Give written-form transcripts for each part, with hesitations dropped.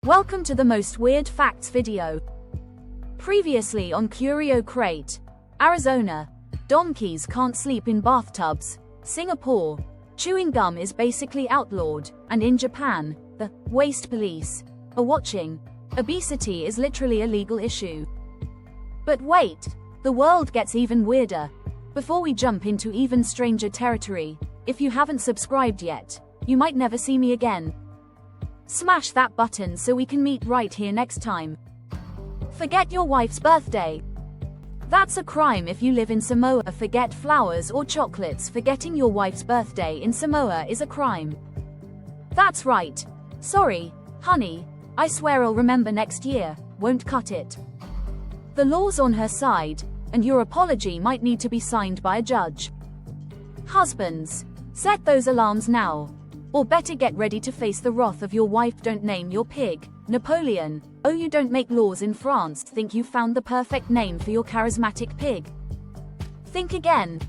Welcome to the most weird facts video. Previously on CurioCrate, Arizona, donkeys can't sleep in bathtubs. Singapore, chewing gum is basically outlawed, and in Japan, the waste police are watching. Obesity is literally a legal issue. But wait, the world gets even weirder. Before we jump into even stranger territory, if you haven't subscribed yet, you might never see me again. Smash that button so we can meet right here next time. Forget your wife's birthday. That's a crime if you live in Samoa. Forget flowers or chocolates. Forgetting your wife's birthday in Samoa is a crime. That's right. Sorry, honey. I swear I'll remember next year. Won't cut it. The law's on her side, and your apology might need to be signed by a judge. Husbands, set those alarms now. Or better get ready to face the wrath of your wife. Don't name your pig Napoleon. Oh, you don't make laws in France. Think you found the perfect name for your charismatic pig? Think again.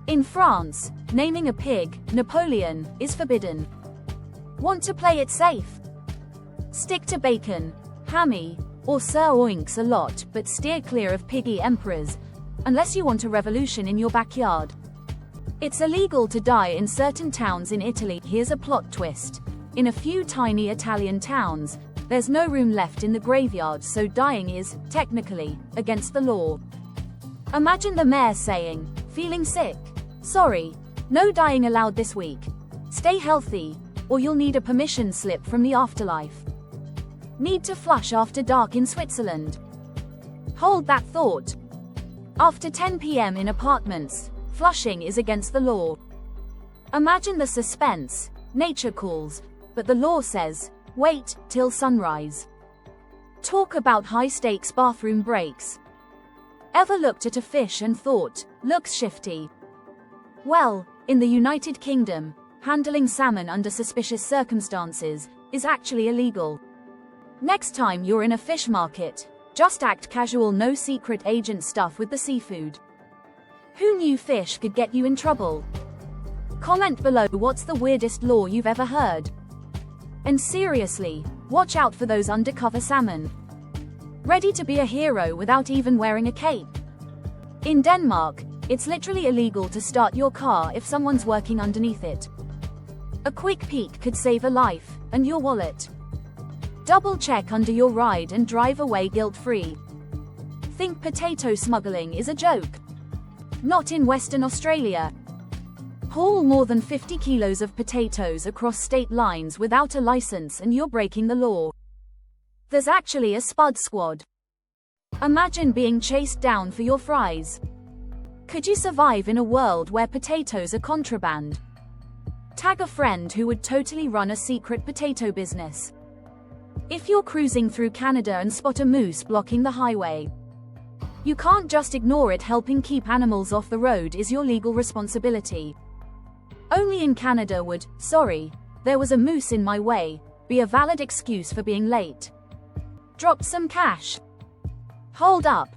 In France, naming a pig Napoleon is forbidden. Want to play it safe? Stick to bacon, hammy, or Sir Oinks a lot, but steer clear of piggy emperors, unless you want a revolution in your backyard. It's illegal to die in certain towns in Italy. Here's a plot twist. In a few tiny Italian towns, there's no room left in the graveyard, so dying is, technically, against the law. Imagine the mayor saying, "Feeling sick? Sorry, no dying allowed this week. Stay healthy, or you'll need a permission slip from the afterlife." Need to flush after dark in Switzerland? Hold that thought. After 10 p.m. in apartments, flushing is against the law. Imagine the suspense. Nature calls, but the law says, wait till sunrise. Talk about high-stakes bathroom breaks. Ever looked at a fish and thought, looks shifty? Well, in the United Kingdom, handling salmon under suspicious circumstances is actually illegal. Next time you're in a fish market, just act casual. No secret agent stuff with the seafood. Who knew fish could get you in trouble? Comment below what's the weirdest law you've ever heard. And seriously, watch out for those undercover salmon. Ready to be a hero without even wearing a cape. In Denmark, it's literally illegal to start your car if someone's working underneath it. A quick peek could save a life, and your wallet. Double check under your ride and drive away guilt-free. Think potato smuggling is a joke? Not in Western Australia. Haul more than 50 kilos of potatoes across state lines without a license and you're breaking the law. There's actually a spud squad. Imagine being chased down for your fries. Could you survive in a world where potatoes are contraband? Tag a friend who would totally run a secret potato business. If you're cruising through Canada and spot a moose blocking the highway, you can't just ignore it. Helping keep animals off the road is your legal responsibility. Only in Canada would, "Sorry, there was a moose in my way," be a valid excuse for being late. Dropped some cash. Hold up.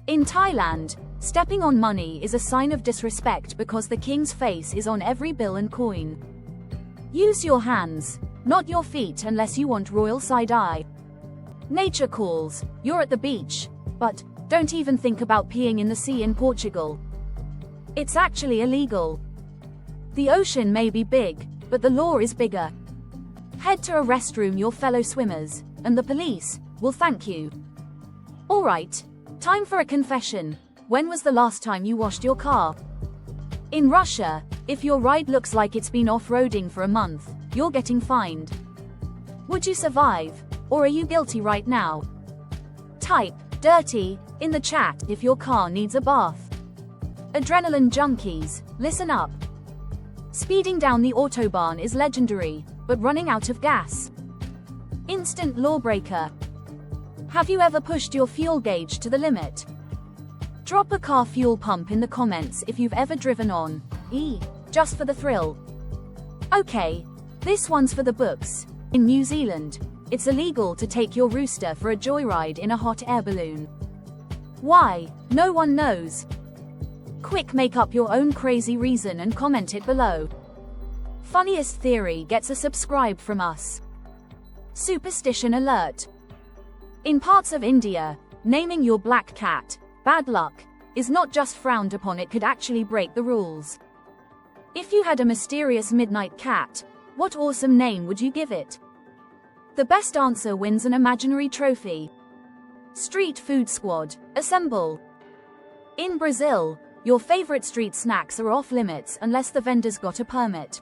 In Thailand, stepping on money is a sign of disrespect because the king's face is on every bill and coin. Use your hands, not your feet, unless you want royal side-eye. Nature calls. You're at the beach, but don't even think about peeing in the sea in Portugal. It's actually illegal. The ocean may be big, but the law is bigger. Head to a restroom, your fellow swimmers, and the police will thank you. Alright, time for a confession. When was the last time you washed your car? In Russia, if your ride looks like it's been off-roading for a month, you're getting fined. Would you survive, or are you guilty right now? Type "dirty" in the chat if your car needs a bath. Adrenaline junkies, listen up. Speeding down the autobahn is legendary, but running out of gas. Instant lawbreaker. Have you ever pushed your fuel gauge to the limit? Drop a car fuel pump in the comments if you've ever driven on E, just for the thrill. Okay, this one's for the books. In New Zealand, it's illegal to take your rooster for a joyride in a hot air balloon. Why? No one knows. Quick, make up your own crazy reason and comment it below. Funniest theory gets a subscribe from us. Superstition alert. In parts of India, naming your black cat, bad luck, is not just frowned upon, it could actually break the rules. If you had a mysterious midnight cat, what awesome name would you give it? The best answer wins an imaginary trophy. Street food squad, assemble. In Brazil, your favorite street snacks are off limits unless the vendor's got a permit.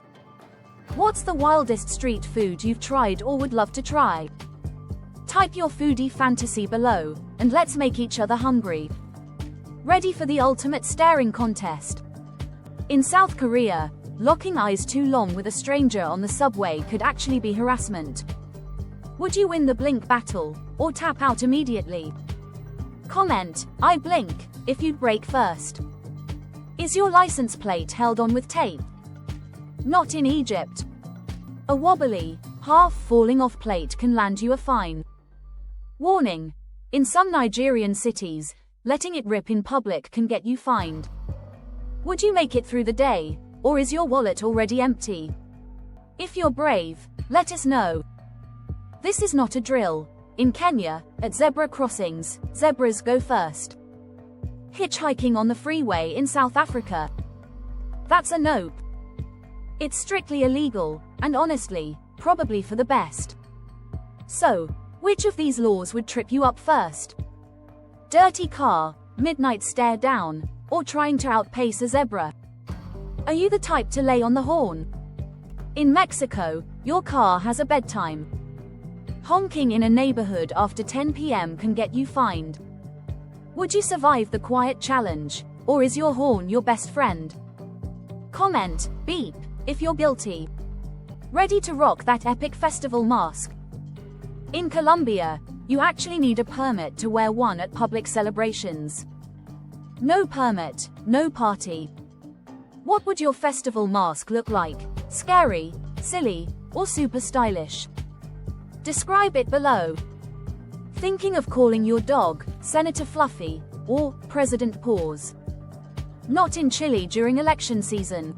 What's the wildest street food you've tried or would love to try? Type your foodie fantasy below, and let's make each other hungry. Ready for the ultimate staring contest? In South Korea, locking eyes too long with a stranger on the subway could actually be harassment. Would you win the blink battle, or tap out immediately? Comment, I blink, if you'd break first. Is your license plate held on with tape? Not in Egypt. A wobbly, half-falling off plate can land you a fine. Warning, in some Nigerian cities, letting it rip in public can get you fined. Would you make it through the day, or is your wallet already empty? If you're brave, let us know. This is not a drill. In Kenya, at zebra crossings, zebras go first. Hitchhiking on the freeway in South Africa. That's a nope. It's strictly illegal, and honestly, probably for the best. So, which of these laws would trip you up first? Dirty car, midnight stare down, or trying to outpace a zebra? Are you the type to lay on the horn? In Mexico, your car has a bedtime. Honking in a neighborhood after 10 p.m. can get you fined. Would you survive the quiet challenge, or is your horn your best friend? Comment, beep, if you're guilty. Ready to rock that epic festival mask? In Colombia, you actually need a permit to wear one at public celebrations. No permit, no party. What would your festival mask look like? Scary, silly, or super stylish? Describe it below. Thinking of calling your dog Senator Fluffy or President Paws? Not in Chile during election season.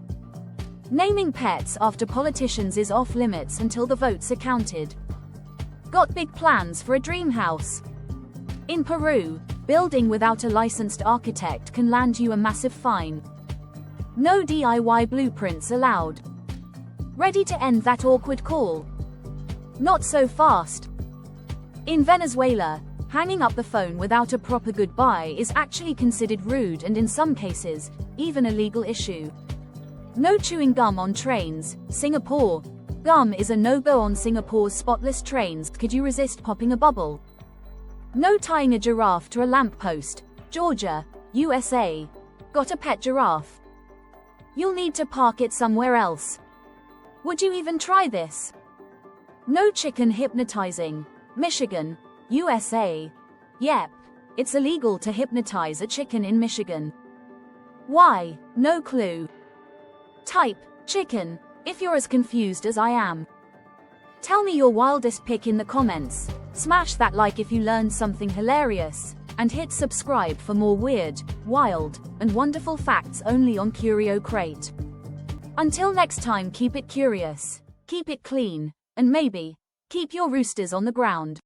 Naming pets after politicians is off limits until the votes are counted. Got big plans for a dream house? In Peru, building without a licensed architect can land you a massive fine. No DIY blueprints allowed. Ready to end that awkward call? Not so fast. In Venezuela, hanging up the phone without a proper goodbye is actually considered rude and in some cases, even a legal issue. No chewing gum on trains, Singapore. Gum is a no-go on Singapore's spotless trains. Could you resist popping a bubble? No tying a giraffe to a lamppost, Georgia, USA. Got a pet giraffe? You'll need to park it somewhere else. Would you even try this? No chicken hypnotizing, Michigan, USA. Yep, it's illegal to hypnotize a chicken in Michigan. Why? No clue. Type, chicken, if you're as confused as I am. Tell me your wildest pick in the comments, smash that like if you learned something hilarious, and hit subscribe for more weird, wild, and wonderful facts only on CurioCrate. Until next time, keep it curious, keep it clean, and maybe, keep your roosters on the ground.